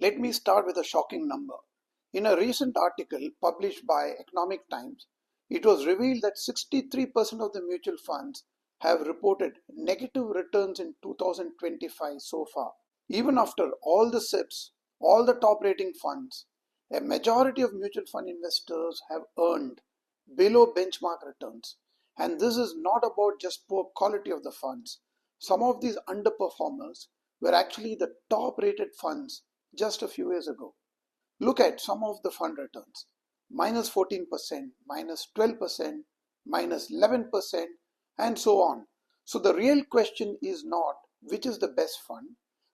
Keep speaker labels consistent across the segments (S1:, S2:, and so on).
S1: Let me start with a shocking number. In a recent article published by Economic Times, it was revealed that 63% of the mutual funds have reported negative returns in 2025 so far. Even after all the SIPs, all the top rating funds, a majority of mutual fund investors have earned below benchmark returns. And this is not about just poor quality of the funds. Some of these underperformers were actually the top rated funds just a few years ago. Look at some of the fund returns: minus 14%, minus 12%, minus 11%, and so on. So the real question is not which is the best fund.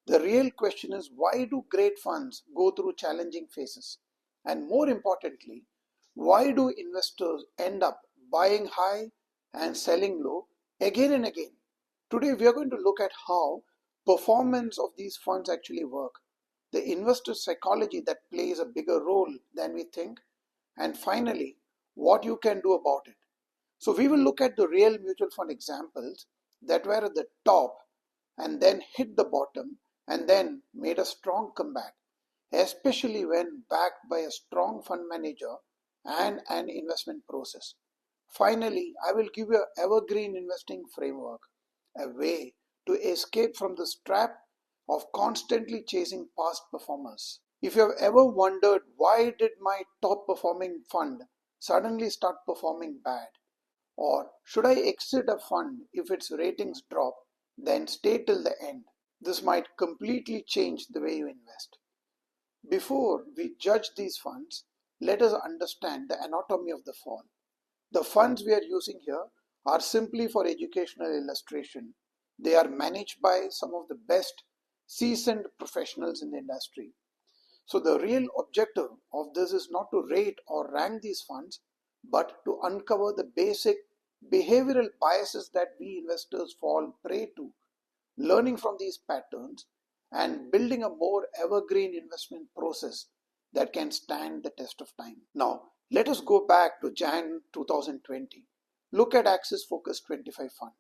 S1: The real question is, why do great funds go through challenging phases? And more importantly, why do investors end up buying high and selling low again and again? Today we are going to look at how performance of these funds actually work, the investor psychology that plays a bigger role than we think, and finally, what you can do about it. So we will look at the real mutual fund examples that were at the top and then hit the bottom and then made a strong comeback, especially when backed by a strong fund manager and an investment process. Finally, I will give you an evergreen investing framework, a way to escape from this trap of constantly chasing past performers. If you have ever wondered, why did my top performing fund suddenly start performing bad? Or should I exit a fund if its ratings drop, then stay till the end? This might completely change the way you invest. Before we judge these funds, let us understand the anatomy of the fall. The funds we are using here are simply for educational illustration. They are managed by some of the best seasoned professionals in the industry. So the real objective of this is not to rate or rank these funds, but to uncover the basic behavioral biases that we investors fall prey to, learning from these patterns and building a more evergreen investment process that can stand the test of time. Now, let us go back to Jan 2020. Look at Axis Focus 25 fund.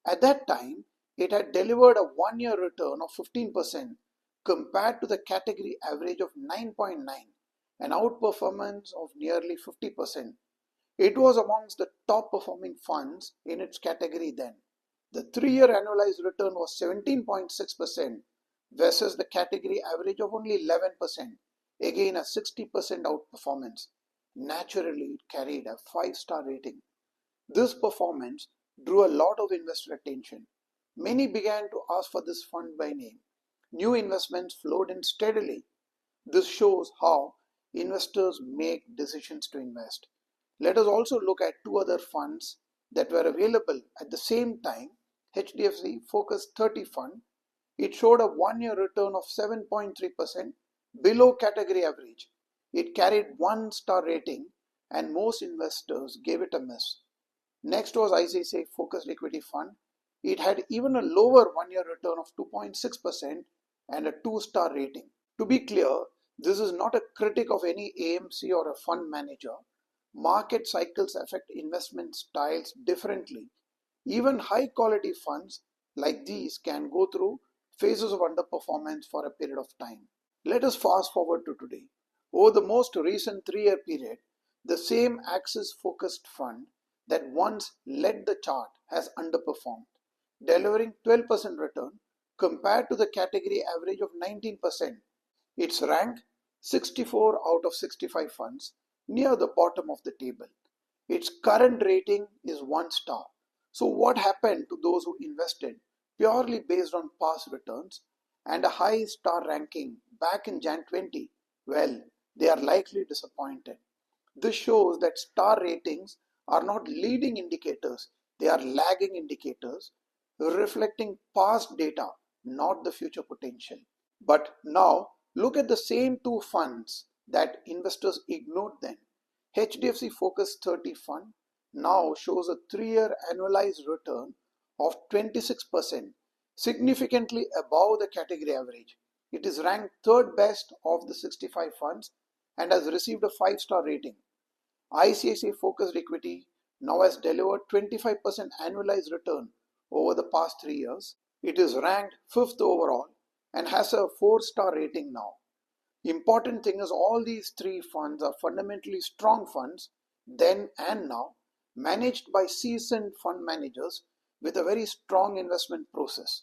S1: At that time, it had delivered a one-year return of 15% compared to the category average of 9.9, an outperformance of nearly 50%. It was amongst the top performing funds in its category then. The 3-year annualized return was 17.6% versus the category average of only 11%, again a 60% outperformance. Naturally, it carried a 5-star rating. This performance drew a lot of investor attention. Many began to ask for this fund by name. New investments flowed in steadily. This shows how investors make decisions to invest. Let us also look at two other funds that were available at the same time. HDFC Focus 30 fund. It showed a one-year return of 7.3%, below category average. It carried 1-star rating and most investors gave it a miss. Next was ICICI Focused Equity Fund. It had even a lower one-year return of 2.6% and a 2-star rating. To be clear, this is not a critic of any AMC or a fund manager. Market cycles affect investment styles differently. Even high-quality funds like these can go through phases of underperformance for a period of time. Let us fast forward to today. Over the most recent 3-year period, the same Axis-focused fund that once led the chart has underperformed, delivering 12% return compared to the category average of 19%. It's ranked 64 out of 65 funds, near the bottom of the table. Its current rating is 1 star. So what happened to those who invested purely based on past returns and a high star ranking back in Jan 20? Well, they are likely disappointed. This shows that star ratings are not leading indicators, they are lagging indicators, reflecting past data, not the future potential. But now, look at the same two funds that investors ignored then. HDFC Focus 30 fund now shows a 3-year annualized return of 26%, significantly above the category average. It is ranked 3rd best of the 65 funds and has received a 5-star rating. ICICI Focused Equity now has delivered 25% annualized return over the past 3 years. It is ranked 5th overall and has a 4-star rating now. Important thing is all these three funds are fundamentally strong funds then and now, managed by seasoned fund managers with a very strong investment process.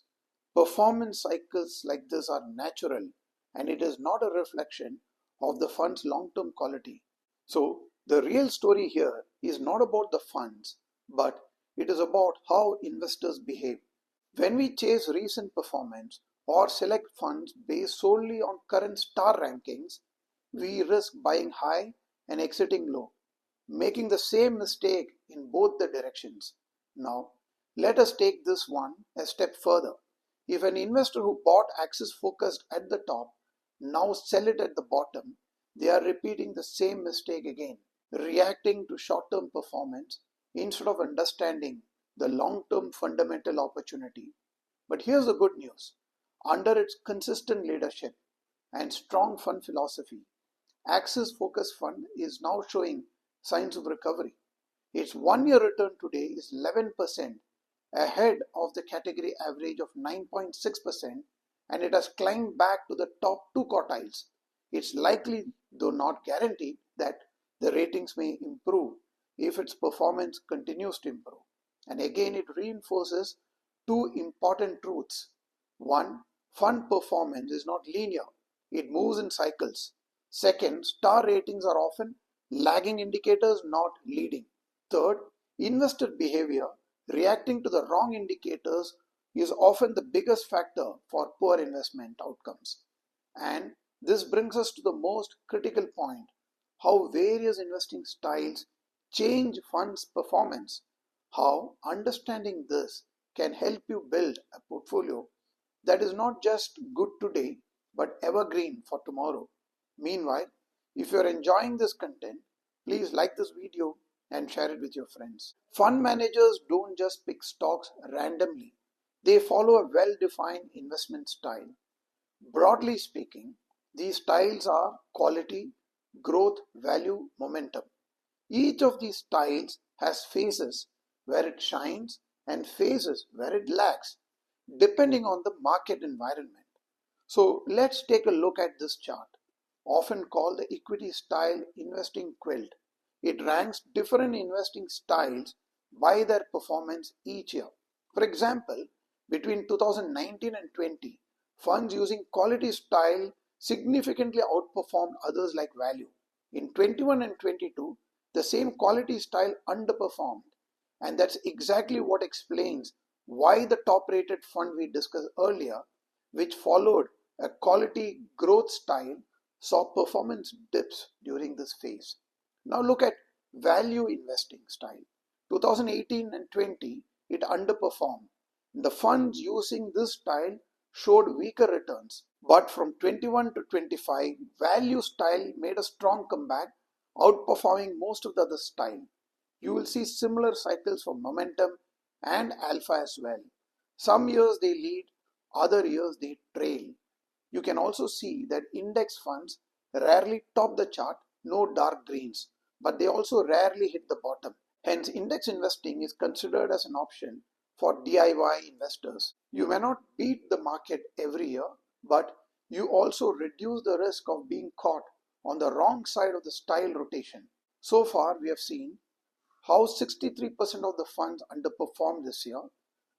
S1: Performance cycles like this are natural, and it is not a reflection of the fund's long-term quality. So the real story here is not about the funds, but it is about how investors behave. When we chase recent performance or select funds based solely on current star rankings, we risk buying high and exiting low, making the same mistake in both the directions. Now, let us take this one a step further. If an investor who bought Axis Focused at the top now sell it at the bottom, they are repeating the same mistake again, reacting to short-term performance instead of understanding the long-term fundamental opportunity. But here's the good news. Under its consistent leadership and strong fund philosophy, Axis Focus Fund is now showing signs of recovery. Its one-year return today is 11%, ahead of the category average of 9.6%, and it has climbed back to the top two quartiles. It's likely, though not guaranteed, that the ratings may improve if its performance continues to improve. And again, it reinforces two important truths. One, fund performance is not linear. It moves in cycles. Second, star ratings are often lagging indicators, not leading. Third, investor behavior reacting to the wrong indicators is often the biggest factor for poor investment outcomes. And this brings us to the most critical point, how various investing styles change funds' performance. How understanding this can help you build a portfolio that is not just good today but evergreen for tomorrow. Meanwhile, if you are enjoying this content, please like this video and share it with your friends. Fund managers don't just pick stocks randomly. They follow a well-defined investment style. Broadly speaking, these styles are quality, growth, value, momentum. Each of these styles has phases where it shines and phases where it lags, depending on the market environment. So let's take a look at this chart, often called the equity style investing quilt. It ranks different investing styles by their performance each year. For example, between 2019 and 20, funds using quality style significantly outperformed others like value. In 21 and 22, the same quality style underperformed, and that's exactly what explains why the top rated fund we discussed earlier, which followed a quality growth style, saw performance dips during this phase. Now look at value investing style. 2018 and 20, it underperformed. The funds using this style showed weaker returns. But from 21 to 25, value style made a strong comeback, outperforming most of the other style. You will see similar cycles for momentum and alpha as well. Some years they lead, other years they trail. You can also see that index funds rarely top the chart, no dark greens, but they also rarely hit the bottom. Hence, index investing is considered as an option for DIY investors. You may not beat the market every year, but you also reduce the risk of being caught on the wrong side of the style rotation. So far, we have seen how 63% of the funds underperformed this year.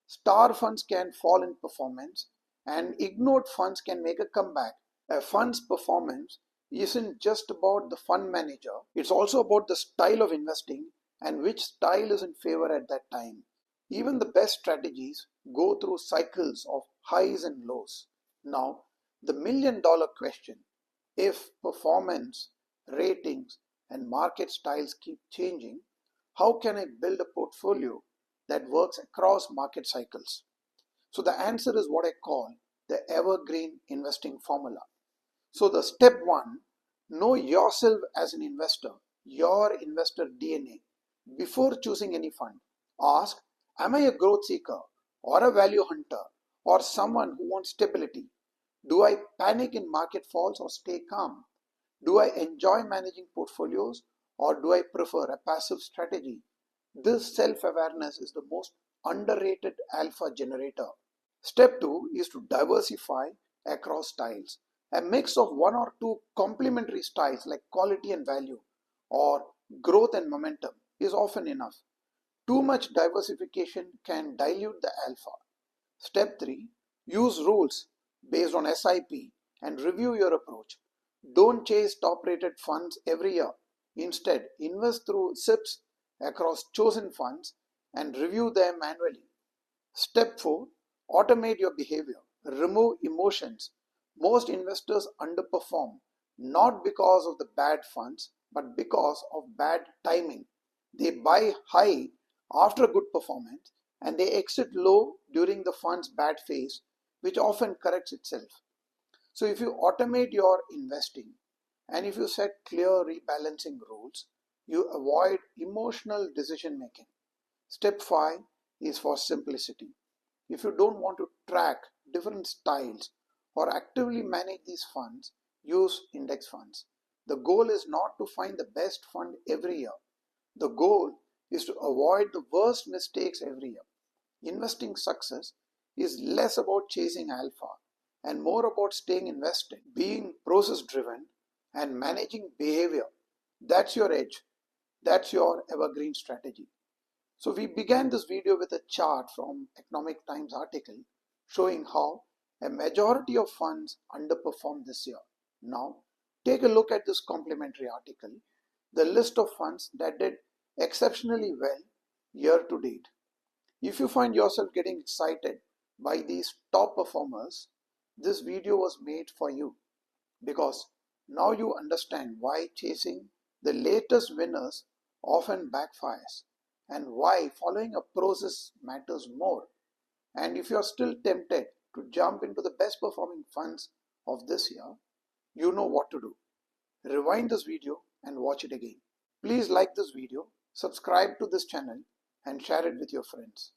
S1: Star funds can fall in performance, and ignored funds can make a comeback. A fund's performance isn't just about the fund manager, it's also about the style of investing and which style is in favor at that time. Even the best strategies go through cycles of highs and lows. Now, the million-dollar question, if performance, ratings, and market styles keep changing, how can I build a portfolio that works across market cycles? So the answer is what I call the evergreen investing formula. So the step one, know yourself as an investor, your investor DNA. Before choosing any fund, ask, am I a growth seeker or a value hunter or someone who wants stability? Do I panic in market falls or stay calm? Do I enjoy managing portfolios or do I prefer a passive strategy? This self-awareness is the most underrated alpha generator. Step two is to diversify across styles. A mix of one or two complementary styles like quality and value or growth and momentum is often enough. Too much diversification can dilute the alpha. Step 3. Use rules based on SIP and review your approach. Don't chase top rated funds every year. Instead, invest through SIPs across chosen funds and review them annually. Step 4. Automate your behavior. Remove emotions. Most investors underperform not because of the bad funds but because of bad timing. They buy high after a good performance and they exit low during the fund's bad phase, which often corrects itself. So if you automate your investing and if you set clear rebalancing rules, you avoid emotional decision making. Step 5 is for simplicity. If you don't want to track different styles or actively manage these funds, use index funds. The goal is not to find the best fund every year. The goal is to avoid the worst mistakes every year. Investing success is less about chasing alpha and more about staying invested, being process driven, and managing behavior. That's your edge. That's your evergreen strategy. So we began this video with a chart from Economic Times article showing how a majority of funds underperformed this year. Now take a look at this complementary article, the list of funds that did exceptionally well year to date. If you find yourself getting excited by these top performers, this video was made for you because now you understand why chasing the latest winners often backfires and why following a process matters more. And if you are still tempted to jump into the best performing funds of this year, you know what to do. Rewind this video and watch it again. Please like this video, subscribe to this channel and share it with your friends.